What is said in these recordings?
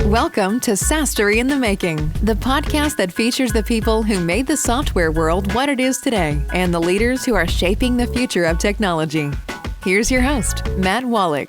Welcome to SaaS-Story in the Making, the podcast that features the people who made the software world what it is today and the leaders who are shaping the future of technology. Here's your host, Matt Wallach.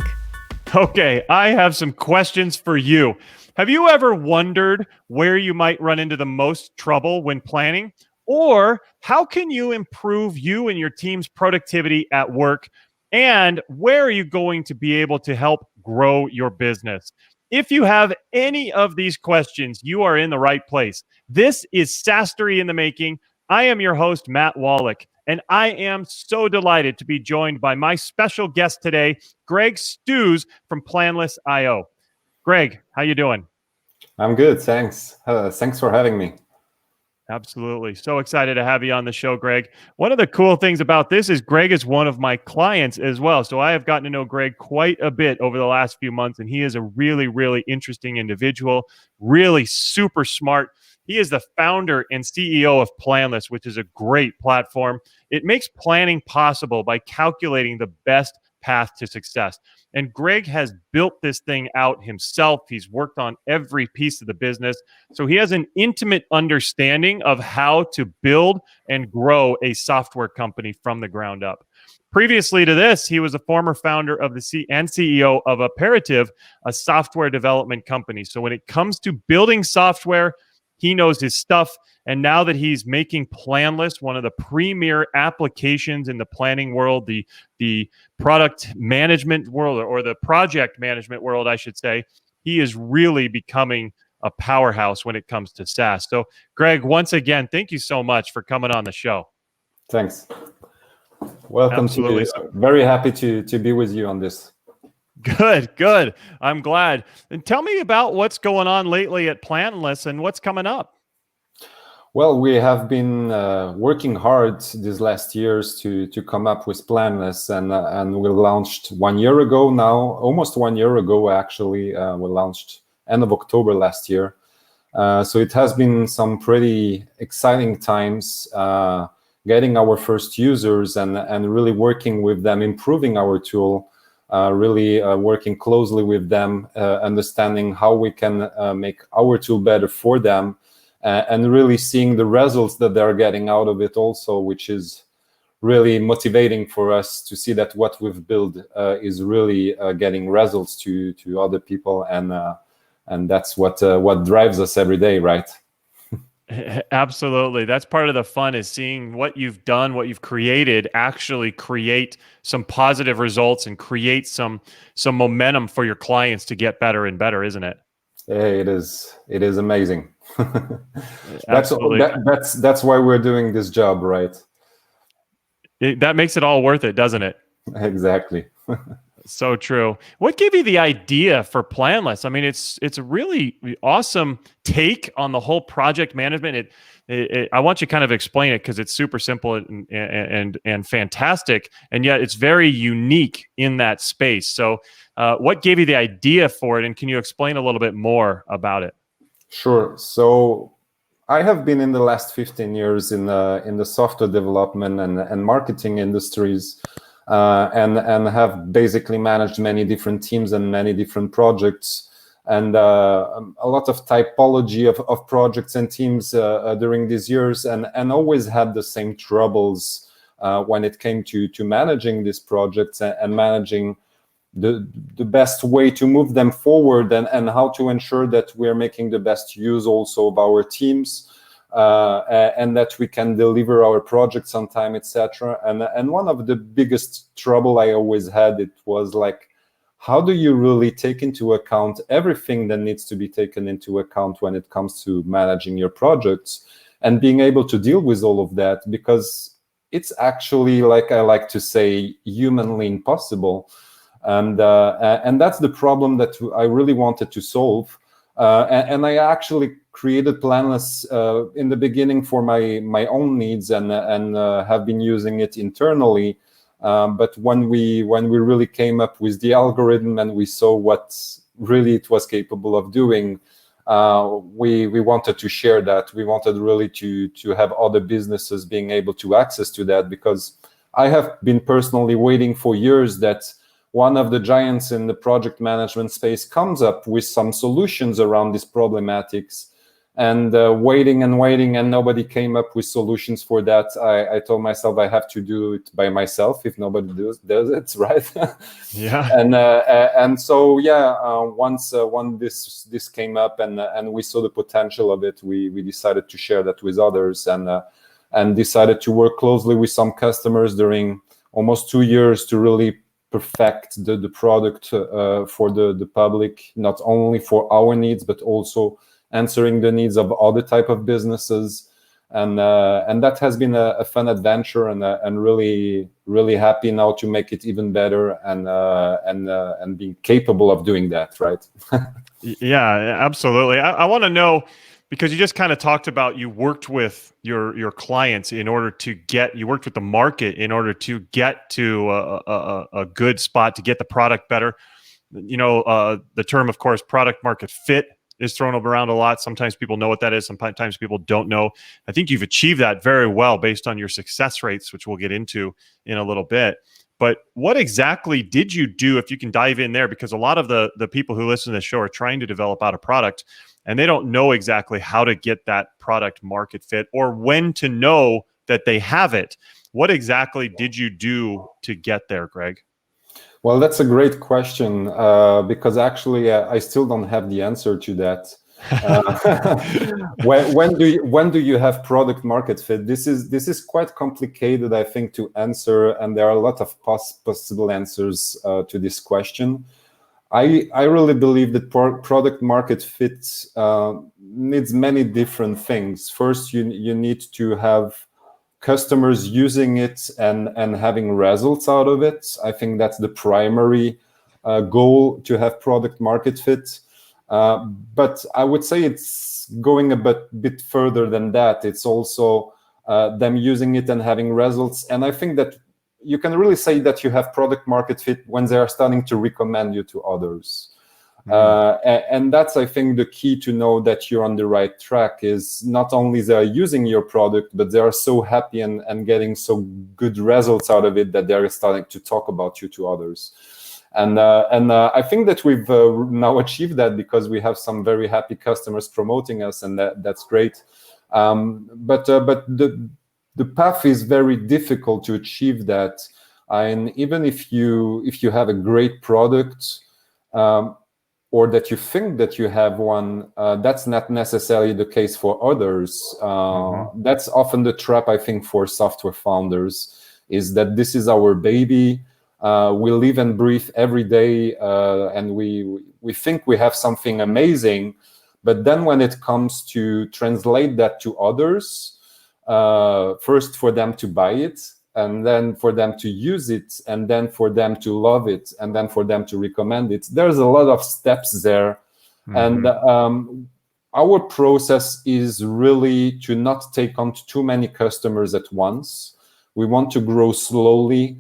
Okay, I have some questions for you. Have you ever wondered where you might run into the most trouble when planning? Or how can you improve you and your team's productivity at work? And where are you going to be able to help grow your business? If you have any of these questions, you are in the right place. This is SaaS-Story in the Making. I am your host, Matt Wallach, and I am so delighted to be joined by my special guest today, Greg Stoos from Planless.io. Greg, how you doing? I'm good, thanks. Thanks for having me. Absolutely. So excited to have you on the show, Greg. One of the cool things about this is Greg is one of my clients as well. So I have gotten to know Greg quite a bit over the last few months, and he is a really, really interesting individual, really super smart. He is the founder and CEO of Planless, which is a great platform. It makes planning possible by calculating the best path to success. And Greg has built this thing out himself. He's worked on every piece of the business. So he has an intimate understanding of how to build and grow a software company from the ground up. Previously to this, he was a former founder of and CEO of Aperitive, a software development company. So when it comes to building software, he knows his stuff. And now that he's making Planless one of the premier applications in the planning world, the product management world, or the project management world, I should say, he is really becoming a powerhouse when it comes to SaaS. So, Greg, once again, thank you so much for coming on the show. Thanks. Welcome. Absolutely. Very happy to be with you on this. Good. I'm glad. And tell me about what's going on lately at Planless and what's coming up. Well, we have been working hard these last years to come up with Planless, and we launched 1 year ago now, almost 1 year ago actually. We launched end of October last year. So it has been some pretty exciting times getting our first users and really working with them, improving our tool. Really working closely with them, understanding how we can make our tool better for them, and really seeing the results that they're getting out of it also, which is really motivating for us to see that what we've built is really getting results to other people, and that's what drives us every day, right? Absolutely. That's part of the fun, is seeing what you've done, what you've created, actually create some positive results and create some momentum for your clients to get better and better, isn't it? It is amazing. Absolutely. That's why we're doing this job, right? That makes it all worth it, doesn't it? Exactly. So true. What gave you the idea for Planless? I mean, it's a really awesome take on the whole project management. I want you to kind of explain it, because it's super simple and fantastic, and yet it's very unique in that space. So, what gave you the idea for it, and can you explain a little bit more about it? Sure. So, I have been in the last 15 years in the software development and marketing industries. And have basically managed many different teams and many different projects, and a lot of typology of projects and teams during these years, and always had the same troubles when it came to managing these projects and managing the best way to move them forward, and how to ensure that we're making the best use also of our teams. And that we can deliver our projects on time, etc. And one of the biggest trouble I always had, it was like, how do you really take into account everything that needs to be taken into account when it comes to managing your projects and being able to deal with all of that? Because it's actually, like I like to say, humanly impossible. And that's the problem that I really wanted to solve. And I actually created Planless in the beginning for my own needs, and have been using it internally. But when we really came up with the algorithm and we saw what really it was capable of doing, we wanted to share that. We wanted really to have other businesses being able to access to that, because I have been personally waiting for years that one of the giants in the project management space comes up with some solutions around these problematics, and waiting, and nobody came up with solutions for that, I told myself I have to do it by myself if nobody does it, right? Yeah. And so once this came up and we saw the potential of it, we decided to share that with others, and decided to work closely with some customers during almost 2 years to really perfect the product for the public, not only for our needs but also answering the needs of other type of businesses, and that has been a fun adventure, and really happy now to make it even better, and being capable of doing that, right? Yeah, absolutely. I want to know, because you just kind of talked about you worked with your clients in order to you worked with the market in order to get to a good spot to get the product better. The term, of course, product market fit is thrown around a lot. Sometimes people know what that is. Sometimes people don't know. I think you've achieved that very well based on your success rates, which we'll get into in a little bit. But what exactly did you do, if you can dive in there? Because a lot of the people who listen to this show are trying to develop out a product, and they don't know exactly how to get that product market fit or when to know that they have it. What exactly did you do to get there, Greg? Well, that's a great question, because actually I still don't have the answer to that. When do you have product market fit? This is quite complicated, I think, to answer, and there are a lot of possible answers to this question. I really believe that product market fit needs many different things. First, you need to have customers using it and having results out of it. I think that's the primary goal, to have product market fit. But I would say it's going a bit further than that. It's also them using it and having results. And I think that you can really say that you have product market fit when they are starting to recommend you to others. And that's, I think, the key to know that you're on the right track, is not only they are using your product, but they are so happy and getting so good results out of it that they're starting to talk about you to others. And I think that we've now achieved that, because we have some very happy customers promoting us, and that's great. But the path is very difficult to achieve that. And even if you have a great product, or that you think that you have one, that's not necessarily the case for others. That's often the trap, I think, for software founders, is that this is our baby. We live and breathe every day, and we think we have something amazing. But then when it comes to translate that to others, first for them to buy it, and then for them to use it, and then for them to love it, and then for them to recommend it, there's a lot of steps there. And our process is really to not take on too many customers at once. We want to grow slowly,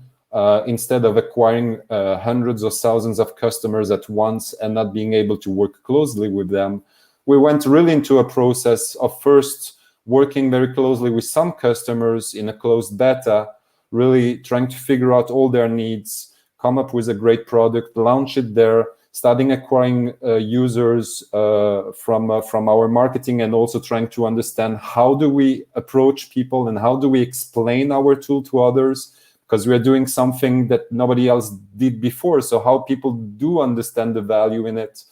instead of acquiring hundreds or thousands of customers at once and not being able to work closely with them. We went really into a process of first working very closely with some customers in a closed beta, really trying to figure out all their needs, come up with a great product, launch it there, starting acquiring users from our marketing, and also trying to understand how do we approach people and how do we explain our tool to others, because we are doing something that nobody else did before. So how people do understand the value in it.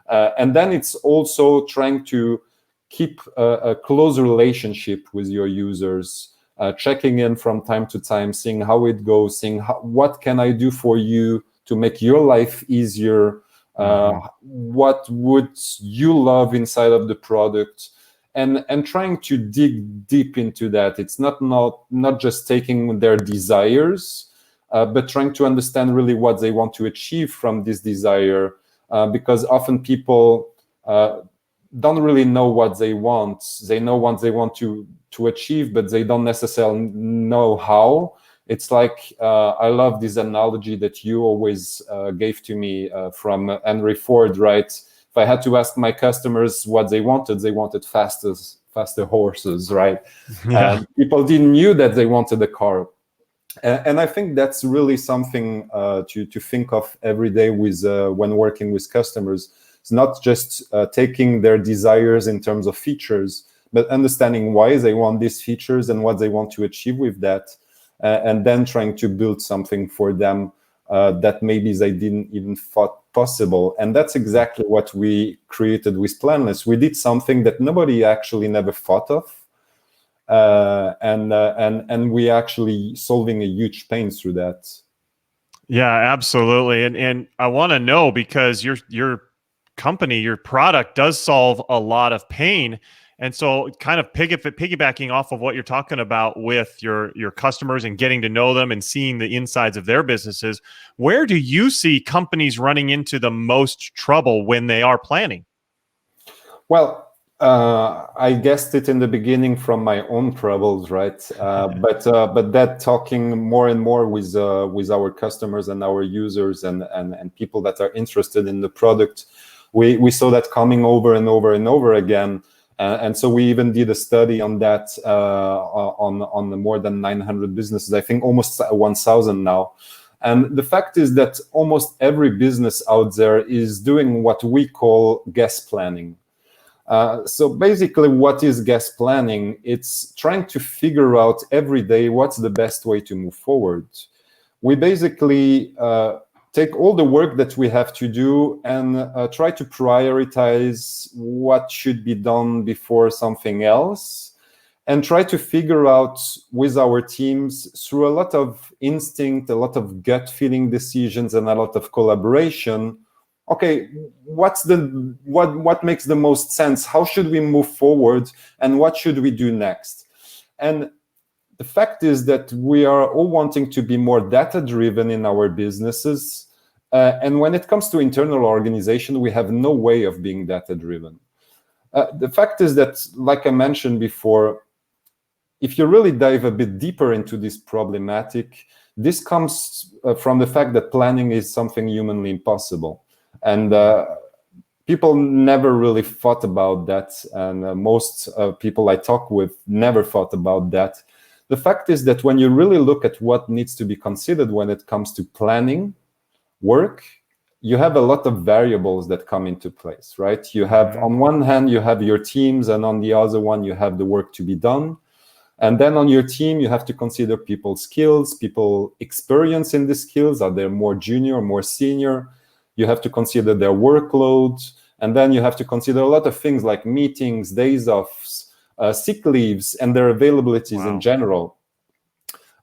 And then it's also trying to keep a close relationship with your users, checking in from time to time, seeing how it goes, seeing what can I do for you to make your life easier, what would you love inside of the product, and trying to dig deep into that. It's not just taking their desires, but trying to understand really what they want to achieve from this desire, because often people don't really know what they want. They know what they want to achieve, but they don't necessarily know how. It's like, I love this analogy that you always gave to me from Henry Ford, right? If I had to ask my customers what they wanted faster horses, right? Yeah. People didn't knew that they wanted a car. And I think that's really something to think of every day with when working with customers. It's not just taking their desires in terms of features, but understanding why they want these features and what they want to achieve with that, and then trying to build something for them that maybe they didn't even thought possible. And that's exactly what we created with Planless. We did something that nobody actually never thought of. And we actually solving a huge pain through that. Yeah, absolutely. And I want to know, because your company, your product does solve a lot of pain. And so kind of piggybacking off of what you're talking about with your customers and getting to know them and seeing the insides of their businesses, where do you see companies running into the most trouble when they are planning? Well, I guessed it in the beginning from my own troubles, right? But that talking more and more with our customers and our users and people that are interested in the product, we saw that coming over and over and over again. And so we even did a study on that on the more than 900 businesses, I think almost 1,000 now. And the fact is that almost every business out there is doing what we call guest planning. So basically, what is guest planning? It's trying to figure out every day what's the best way to move forward. We basically take all the work that we have to do and try to prioritize what should be done before something else, and try to figure out with our teams through a lot of instinct, a lot of gut feeling decisions, and a lot of collaboration. Okay, what makes the most sense? How should we move forward, and what should we do next? And the fact is that we are all wanting to be more data-driven in our businesses. And when it comes to internal organization, we have no way of being data-driven. The fact is that, like I mentioned before, if you really dive a bit deeper into this problematic, this comes from the fact that planning is something humanly impossible. And people never really thought about that. And most people I talk with never thought about that. The fact is that when you really look at what needs to be considered when it comes to planning work, you have a lot of variables that come into place, right? You have, on one hand, you have your teams, and on the other one, you have the work to be done. And then on your team, you have to consider people's skills, people experience in the skills. Are they more junior, more senior? You have to consider their workload. And then you have to consider a lot of things like meetings, days off, sick leaves, and their availabilities in general.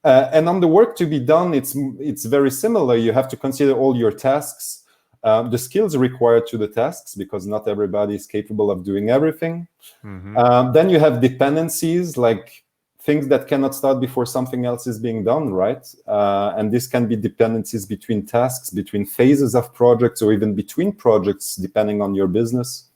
And on the work to be done, it's very similar. You have to consider all your tasks, the skills required to the tasks, because not everybody is capable of doing everything. Then you have dependencies, like things that cannot start before something else is being done, right? And this can be dependencies between tasks, between phases of projects, or even between projects, depending on your business.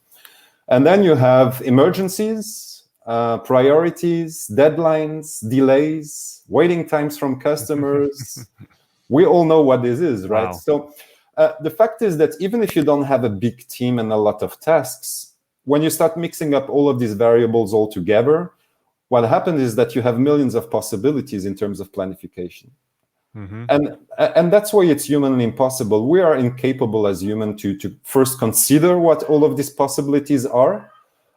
And then you have emergencies, priorities, deadlines, delays, waiting times from customers. We all know what this is, right? Wow. So the fact is that even if you don't have a big team and a lot of tasks, when you start mixing up all of these variables all together, what happens is that you have millions of possibilities in terms of planification. And that's why it's humanly impossible. We are incapable as humans to first consider what all of these possibilities are.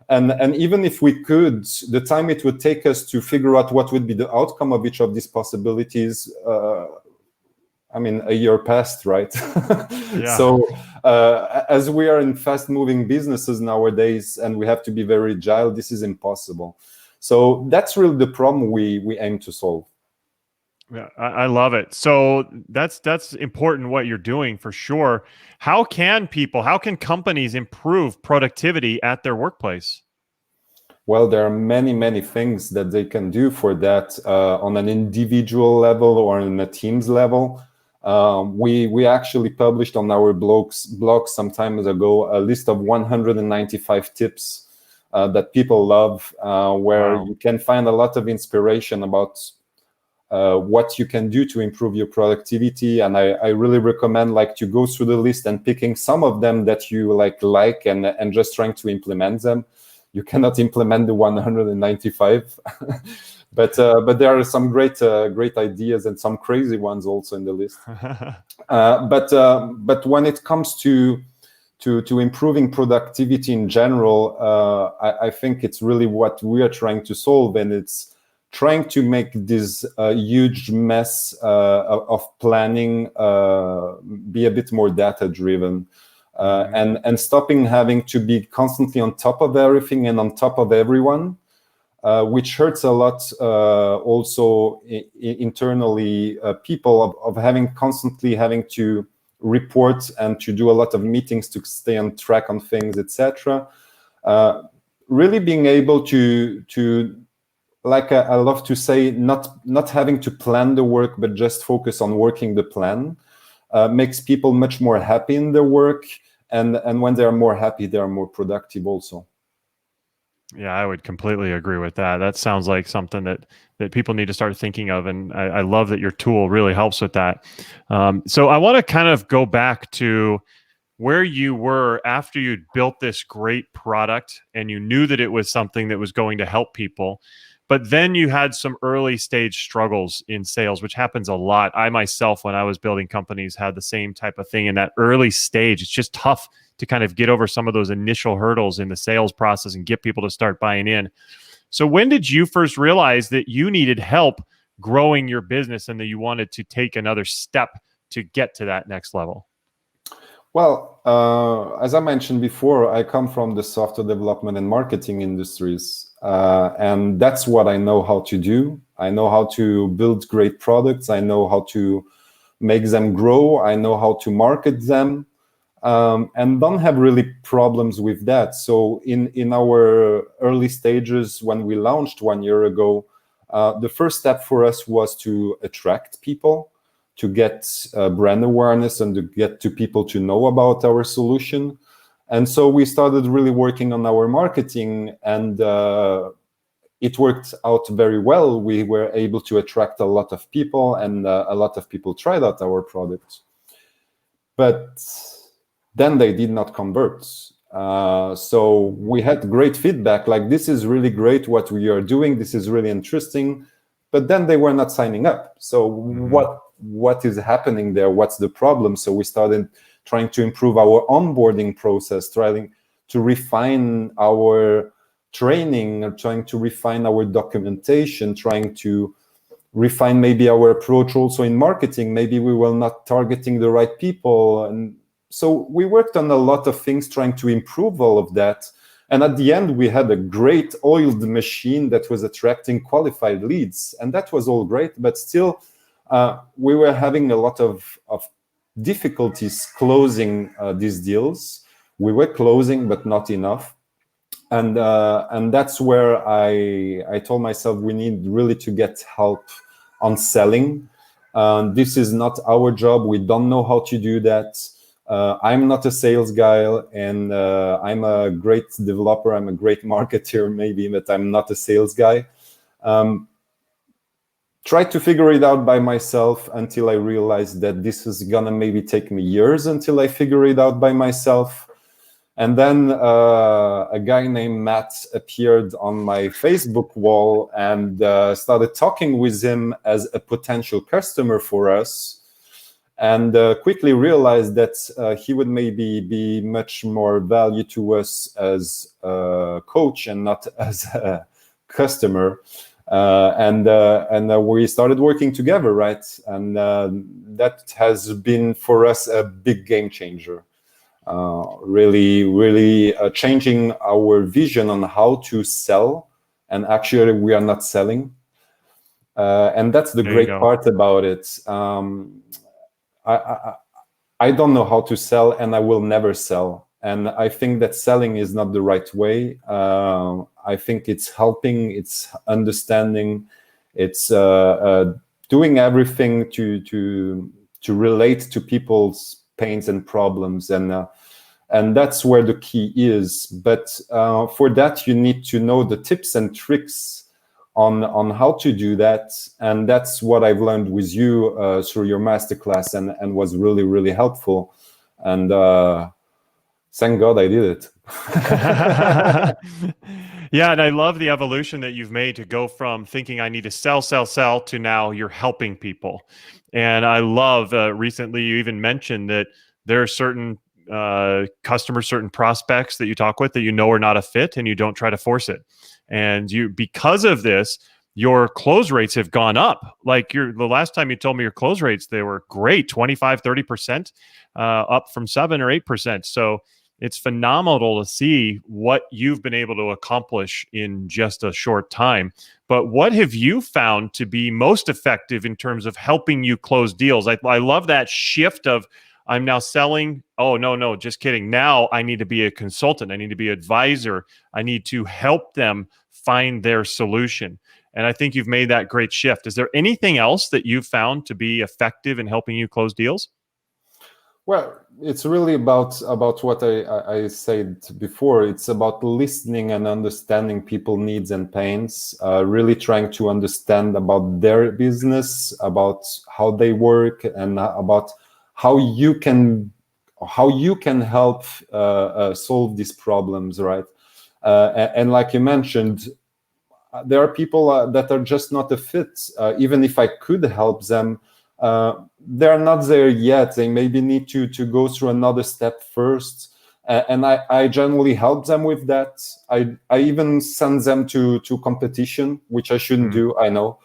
And even if we could, the time it would take us to figure out what would be the outcome of each of these possibilities, a year passed, right? So as we are in fast-moving businesses nowadays, and we have to be very agile, this is impossible. So that's really the problem we aim to solve. Yeah, I love it. So that's important what you're doing for sure. How can companies improve productivity at their workplace? Well, there are many, many things that they can do for that on an individual level or on a team's level. We actually published on our blog some time ago a list of 195 tips that people love, where you can find a lot of inspiration about what you can do to improve your productivity. And I really recommend to go through the list and picking some of them that you like and just trying to implement them. you cannot implement the 195. But there are some great ideas and some crazy ones also in the list. But when it comes to improving productivity in general, I think it's really what we are trying to solve, and it's trying to make this huge mess of planning be a bit more data-driven, and stopping having to be constantly on top of everything and on top of everyone, which hurts a lot also internally, people of constantly having to report and to do a lot of meetings to stay on track on things, etc. Really being able to like I love to say, not having to plan the work, but just focus on working the plan, makes people much more happy in their work, and when they are more happy, they are more productive also. Yeah, I would completely agree with that. That sounds like something that people need to start thinking of, and I love that your tool really helps with that. So I want to kind of go back to where you were after you'd built this great product and you knew that it was something that was going to help people, but then you had some early stage struggles in sales, which happens a lot. I myself, when I was building companies, had the same type of thing in that early stage. It's just tough to kind of get over some of those initial hurdles in the sales process and get people to start buying in. So when did you first realize that you needed help growing your business and that you wanted to take another step to get to that next level? Well, as I mentioned before, I come from the software development and marketing industries, and that's what I know how to do. I know how to build great products. I know how to make them grow. I know how to market them. And don't have really problems with that. So in our early stages, when we launched 1 year ago, the first step for us was to attract people, to get brand awareness, and to get to people to know about our solution. And so we started really working on our marketing, and it worked out very well. We were able to attract a lot of people, and a lot of people tried out our products. But then they did not convert. So we had great feedback, like, this is really great what we are doing, this is really interesting, but then they were not signing up. So what is happening there? What's the problem? So we started trying to improve our onboarding process, trying to refine our training, trying to refine our documentation, trying to refine maybe our approach also in marketing. Maybe we were not targeting the right people. And so we worked on a lot of things trying to improve all of that. And at the end, we had a great oiled machine that was attracting qualified leads. And that was all great, but still we were having a lot of difficulties closing these deals. We were closing, but not enough. And that's where I told myself we need really to get help on selling. This is not our job. We don't know how to do that. I'm not a sales guy, and I'm a great developer. I'm a great marketer, maybe, but I'm not a sales guy. Tried to figure it out by myself until I realized that this is gonna maybe take me years until I figure it out by myself. And then a guy named Matt appeared on my Facebook wall, and started talking with him as a potential customer for us. And quickly realized that he would maybe be much more value to us as a coach and not as a customer. And we started working together, right? And that has been for us a big game changer. Really changing our vision on how to sell. And actually, we are not selling. And that's the great part about it. I don't know how to sell, and I will never sell. And I think that selling is not the right way. I think it's helping, it's understanding, it's doing everything to relate to people's pains and problems, and that's where the key is. But for that, you need to know the tips and tricks on how to do that, and that's what I've learned with you through your masterclass, and was really, really helpful. And thank God I did it. Yeah, and I love the evolution that you've made to go from thinking I need to sell, sell, sell to now you're helping people. And I love recently you even mentioned that there are certain customers, certain prospects that you talk with that you know are not a fit, and you don't try to force it. And you, because of this, your close rates have gone up. Like the last time you told me your close rates, they were great, 25, 30% up from 7 or 8%. So it's phenomenal to see what you've been able to accomplish in just a short time. But what have you found to be most effective in terms of helping you close deals? I love that shift of I'm now selling. Oh, no, just kidding. Now I need to be a consultant. I need to be an advisor. I need to help them find their solution. And I think you've made that great shift. Is there anything else that you've found to be effective in helping you close deals? Well, it's really about what I said before. It's about listening and understanding people's needs and pains, really trying to understand about their business, about how they work, and about how you can help solve these problems, right? And like you mentioned, there are people that are just not a fit. Even if I could help them, they're not there yet. They maybe need to go through another step first. And I generally help them with that. I even send them to competition, which I shouldn't do, I know.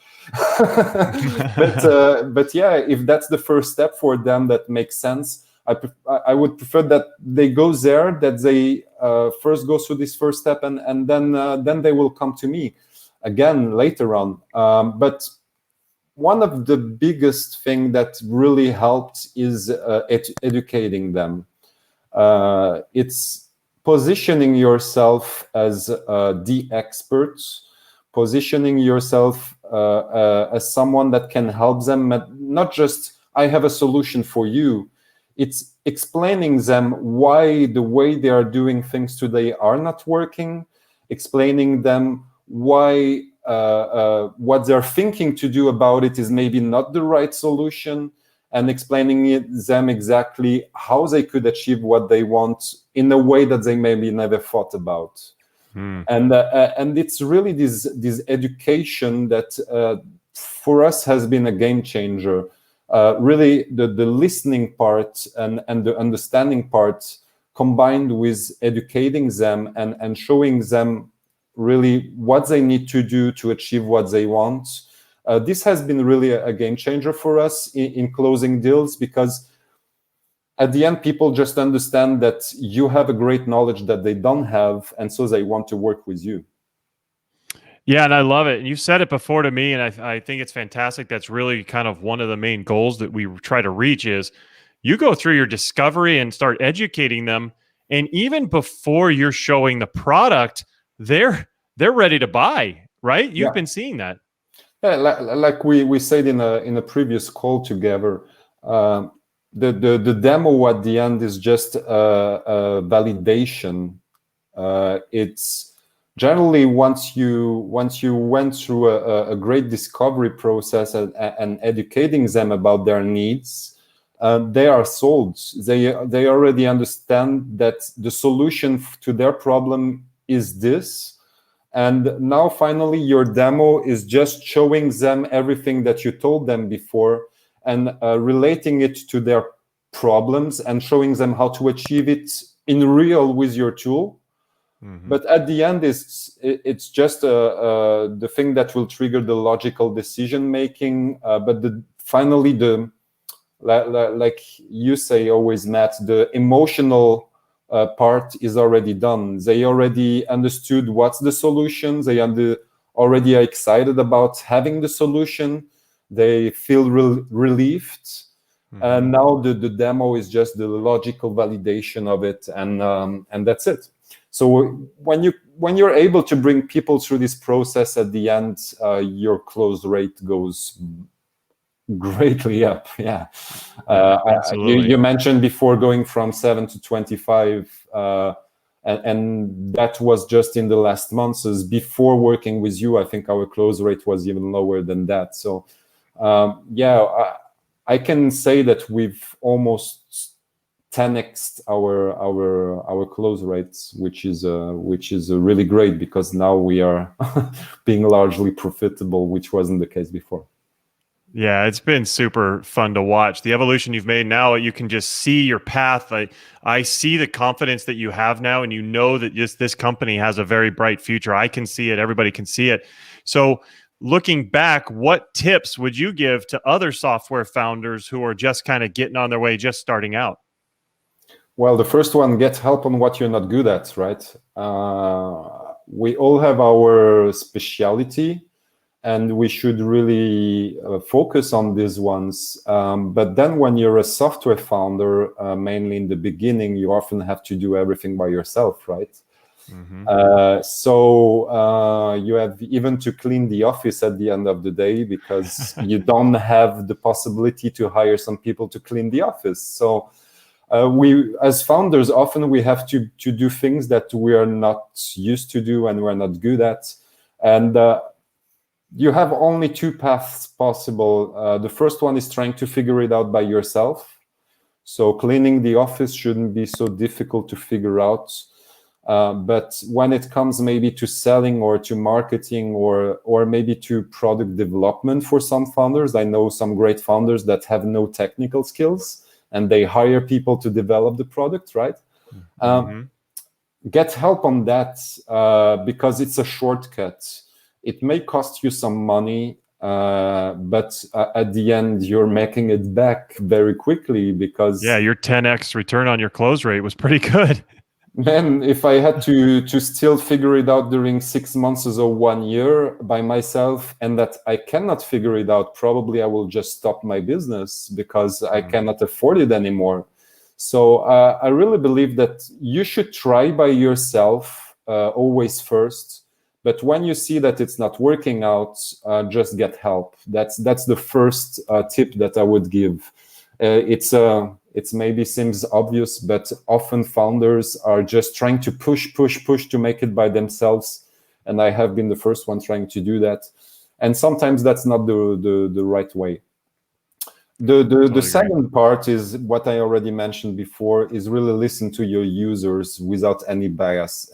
But yeah, if that's the first step for them, that makes sense. I would prefer that they go there, that they first go through this first step, and then they will come to me again later on. But one of the biggest thing that really helped is educating them. It's positioning yourself as the expert, positioning yourself as someone that can help them, not just I have a solution for you. It's explaining them why the way they are doing things today are not working, explaining them why what they're thinking to do about it is maybe not the right solution, and explaining them exactly how they could achieve what they want in a way that they maybe never thought about. And it's really this education that for us has been a game changer. Really, the listening part and the understanding part combined with educating them and showing them really what they need to do to achieve what they want. This has been really a game changer for us in closing deals, because at the end, people just understand that you have a great knowledge that they don't have, and so they want to work with you. Yeah, and I love it. And you said it before to me, and I think it's fantastic. That's really kind of one of the main goals that we try to reach is you go through your discovery and start educating them. And even before you're showing the product, they're ready to buy, right? You've been seeing that. Yeah, like we said in a previous call together, the demo at the end is just a validation. It's generally once you went through a great discovery process and educating them about their needs, they are sold. They already understand that the solution to their problem is this. And now finally your demo is just showing them everything that you told them before, and relating it to their problems and showing them how to achieve it in real with your tool. But at the end, it's just the thing that will trigger the logical decision making. But finally, like you say always, Matt, the emotional part is already done. They already understood what's the solution. They already are excited about having the solution. They feel relieved. And now the demo is just the logical validation of it, and that's it. So when you're able to bring people through this process at the end, your close rate goes greatly up. Yeah. Absolutely. You mentioned before going from 7 to 25, and that was just in the last months. As before working with you, I think our close rate was even lower than that. So I can say that we've almost 10x our close rates, which is really great, because now we are being largely profitable, which wasn't the case before. Yeah, it's been super fun to watch the evolution you've made. Now you can just see your path. I see the confidence that you have now, and you know that this company has a very bright future. I can see it. Everybody can see it. So looking back, what tips would you give to other software founders who are just kind of getting on their way, just starting out? Well, the first one, get help on what you're not good at, right? We all have our specialty, and we should really focus on these ones. But then when you're a software founder, mainly in the beginning, you often have to do everything by yourself, right? Mm-hmm. So you have even to clean the office at the end of the day, because you don't have the possibility to hire some people to clean the office. So we, as founders, often we have to do things that we are not used to do and we're not good at. And you have only two paths possible. The first one is trying to figure it out by yourself. So cleaning the office shouldn't be so difficult to figure out. But when it comes maybe to selling or to marketing or maybe to product development for some founders, I know some great founders that have no technical skills and they hire people to develop the product, right? Mm-hmm. Get help on that because it's a shortcut. It may cost you some money, but at the end, you're making it back very quickly, because... Yeah, your 10x return on your close rate was pretty good. Man, if I had to still figure it out during 6 months or 1 year by myself, and that I cannot figure it out, probably I will just stop my business, because I cannot afford it anymore. So I really believe that you should try by yourself always first. But when you see that it's not working out, just get help. That's the first tip that I would give. It's maybe seems obvious, but often founders are just trying to push to make it by themselves. And I have been the first one trying to do that. And sometimes that's not the right way. The second part is what I already mentioned before, is really listen to your users without any bias.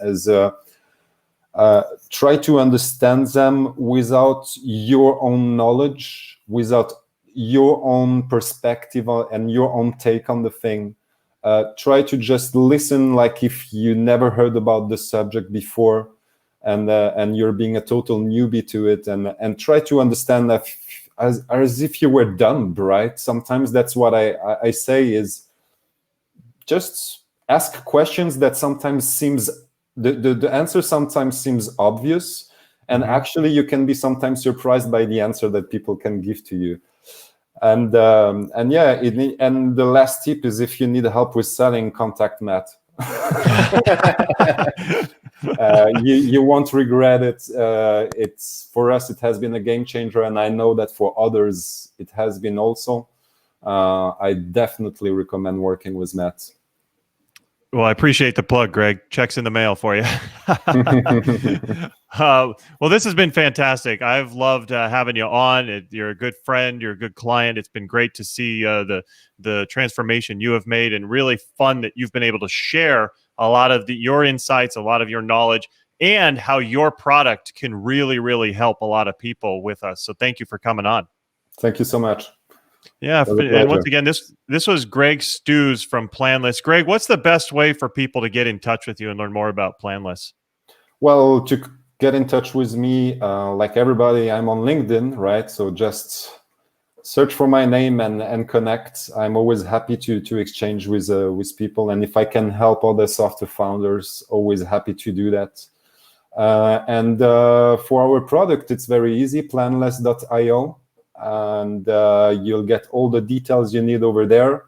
Try to understand them without your own knowledge, without your own perspective and your own take on the thing. Try to just listen like if you never heard about the subject before, and you're being a total newbie to it, and try to understand that as if you were dumb, right? Sometimes that's what I say is just ask questions that sometimes seems the answer sometimes seems obvious, and actually you can be sometimes surprised by the answer that people can give to you. And yeah, and the last tip is, if you need help with selling, contact Matt. You won't regret it. It's, for us, it has been a game changer, and I know that for others it has been also. I definitely recommend working with Matt. Well, I appreciate the plug, Greg. Check's in the mail for you. Well, this has been fantastic. I've loved having you on. You're a good friend. You're a good client. It's been great to see the transformation you have made, and really fun that you've been able to share a lot of your insights, a lot of your knowledge, and how your product can really, really help a lot of people with us. So thank you for coming on. Thank you so much. Yeah, and once again, this was Greg Stoos from Planless. Greg, what's the best way for people to get in touch with you and learn more about Planless? Well, to get in touch with me, like everybody, I'm on LinkedIn, right? So just search for my name and connect. I'm always happy to exchange with people, and if I can help other software founders, always happy to do that. And for our product, it's very easy, planless.io. And you'll get all the details you need over there.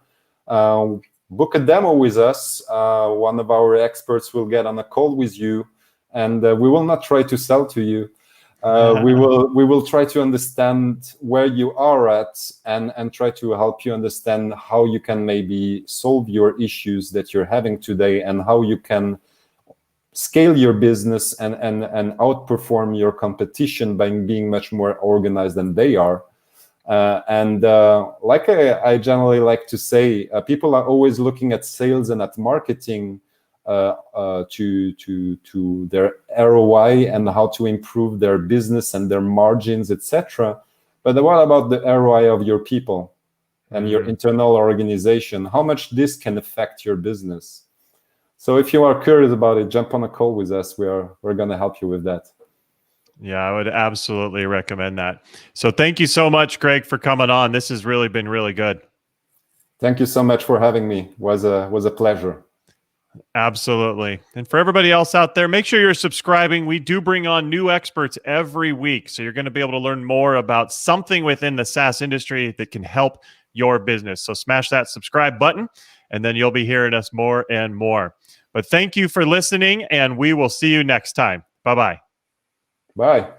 Book a demo with us. One of our experts will get on a call with you, and we will not try to sell to you. We will try to understand where you are at, and try to help you understand how you can maybe solve your issues that you're having today, and how you can scale your business and outperform your competition by being much more organized than they are. Like I generally like to say, people are always looking at sales and at marketing to their ROI and how to improve their business and their margins, etc. But what about the ROI of your people and your internal organization? How much this can affect your business? So if you are curious about it, jump on a call with us. We're going to help you with that. Yeah, I would absolutely recommend that. So thank you so much, Greg, for coming on. This has really been really good. Thank you so much for having me. It was a pleasure. Absolutely. And for everybody else out there, make sure you're subscribing. We do bring on new experts every week. So you're going to be able to learn more about something within the SaaS industry that can help your business. So smash that subscribe button, and then you'll be hearing us more and more. But thank you for listening, and we will see you next time. Bye-bye. Bye.